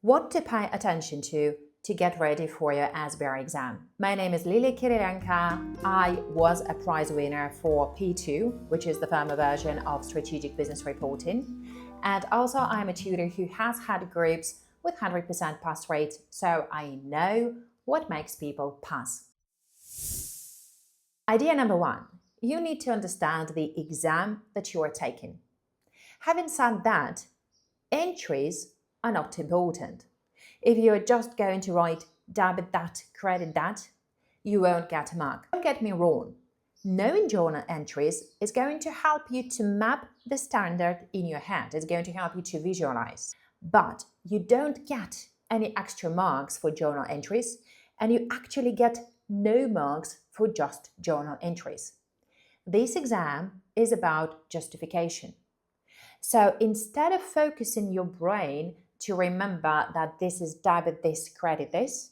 What to pay attention to get ready for your SBR exam. My name is Lilia Kirilenka. I was a prize winner for P2, which is the firmer version of strategic business reporting. And also I'm a tutor who has had groups with 100% pass rate, so I know what makes people pass. Idea number one, you need to understand the exam that you are taking. Having said that, entries are not important. If you're just going to write debit that, credit that, you won't get a mark. Don't get me wrong. Knowing journal entries is going to help you to map the standard in your head. It's going to help you to visualize. But you don't get any extra marks for journal entries, and you actually get no marks for just journal entries. This exam is about justification. So instead of focusing your brain to remember that this is debit this, credit this,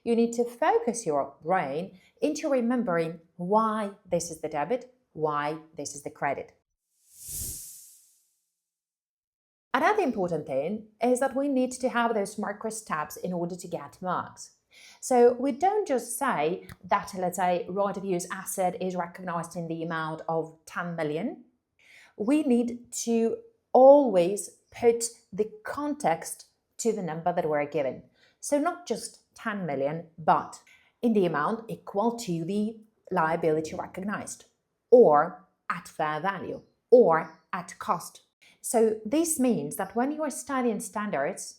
you need to focus your brain into remembering why this is the debit, why this is the credit. Another important thing is that we need to have those micro steps in order to get marks. So we don't just say that, let's say, right of use asset is recognized in the amount of 10 million. We need to always put the context to the number that we're given. So not just 10 million, but in the amount equal to the liability recognized, or at fair value, or at cost. So this means that when you are studying standards,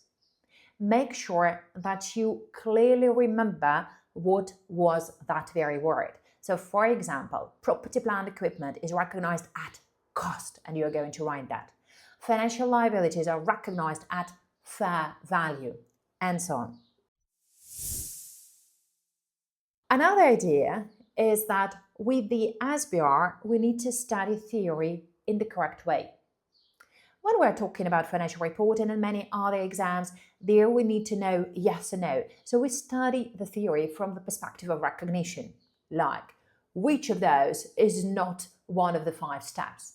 make sure that you clearly remember what was that very word. So for example, property, plant, equipment is recognized at cost, and you're going to write that. Financial liabilities are recognized at fair value, and so on. Another idea is that with the SBR, we need to study theory in the correct way. When we're talking about financial reporting and many other exams, there we need to know yes or no. So we study the theory from the perspective of recognition, like which of those is not one of the 5 steps.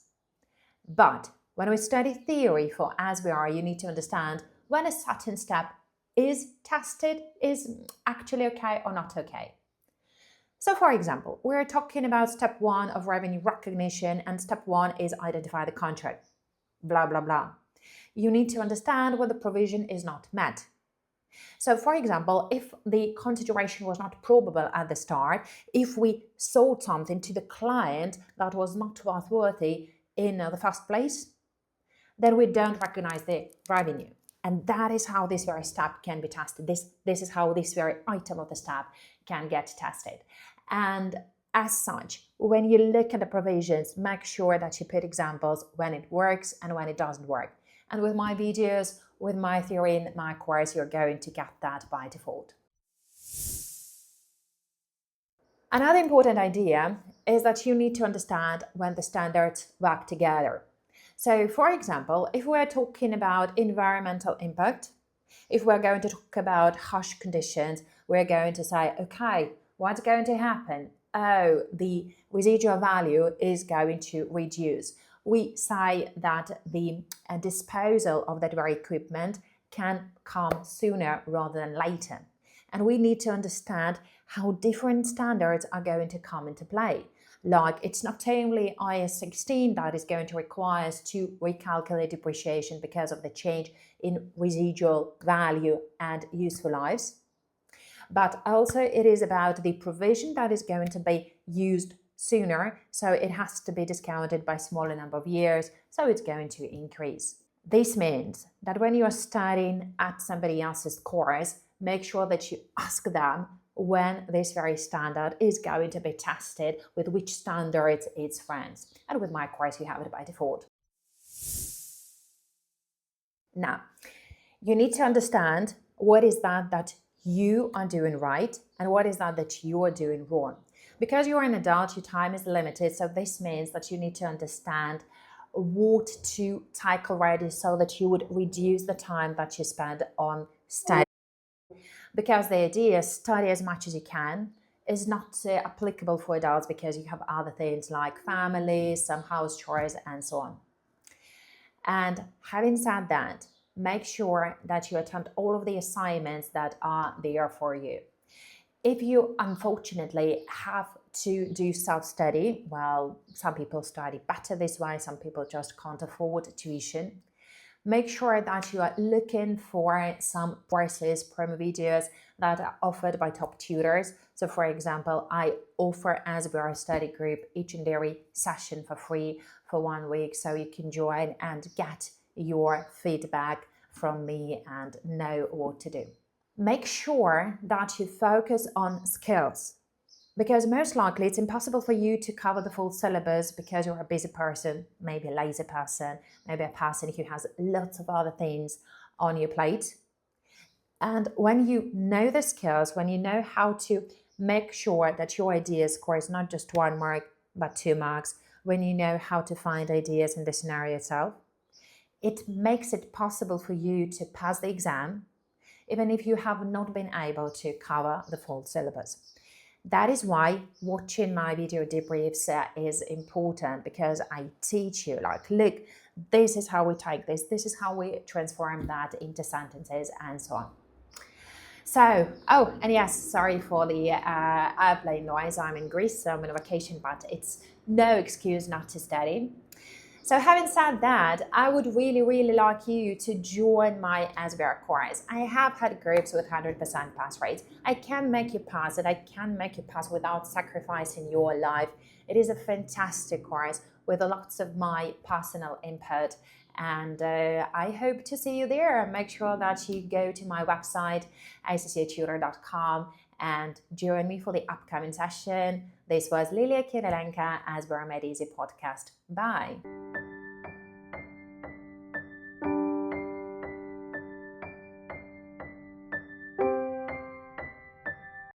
But when we study theory for SBR, you need to understand when a certain step is tested, is actually okay or not okay. So for example, we're talking about step 1 of revenue recognition, and step 1 is identify the contract, blah, blah, blah. You need to understand when the provision is not met. So for example, if the consideration was not probable at the start, if we sold something to the client that was not worthwhile in the first place, then we don't recognize the revenue. And that is how this very step can be tested. This is how this very item of the step can get tested. And as such, when you look at the provisions, make sure that you put examples when it works and when it doesn't work. And with my videos, with my theory in my course, you're going to get that by default. Another important idea is that you need to understand when the standards work together. So, for example, if we're talking about environmental impact, if we're going to talk about harsh conditions, we're going to say, okay, what's going to happen? Oh, the residual value is going to reduce. We say that the disposal of that very equipment can come sooner rather than later. And we need to understand how different standards are going to come into play. Like, it's not only IAS 16 that is going to require us to recalculate depreciation because of the change in residual value and useful lives, but also it is about the provision that is going to be used sooner, so it has to be discounted by a smaller number of years, so it's going to increase. This means that when you are studying at somebody else's course, make sure that you ask them when this very standard is going to be tested, with which standards it's friends. And with my course, you have it by default. Now, you need to understand what is that you are doing right and what is that you are doing wrong. Because you're an adult, your time is limited, so this means that you need to understand what to take already so that you would reduce the time that you spend on study. Because the idea is study as much as you can is not applicable for adults because you have other things like family, some house chores, and so on. And having said that, make sure that you attend all of the assignments that are there for you. If you unfortunately have to do self-study, well, some people study better this way, some people just can't afford tuition. Make sure that you are looking for some courses, promo videos that are offered by top tutors. So for example, I offer SBR study group each and every session for free for 1 week, so you can join and get your feedback from me and know what to do. Make sure that you focus on skills, because most likely it's impossible for you to cover the full syllabus because you're a busy person, maybe a lazy person, maybe a person who has lots of other things on your plate. And when you know the skills, when you know how to make sure that your idea scores not just 1 mark but 2 marks, when you know how to find ideas in the scenario itself, it makes it possible for you to pass the exam even if you have not been able to cover the full syllabus. That is why watching my video debriefs is important, because I teach you, like, look, this is how we take this is how we transform that into sentences, and so on. So, and yes, sorry for the airplane noise. I'm in Greece, so I'm on vacation, but it's no excuse not to study. So having said that, I would really like you to join my SBR course. I have had groups with 100% pass rates. I can make you pass it. I can make you pass without sacrificing your life. It is a fantastic course with lots of my personal input. And I hope to see you there. Make sure that you go to my website, accatutor.com, and join me for the upcoming session. This was Lilia Kirilenko, SBR Made Easy podcast. Bye.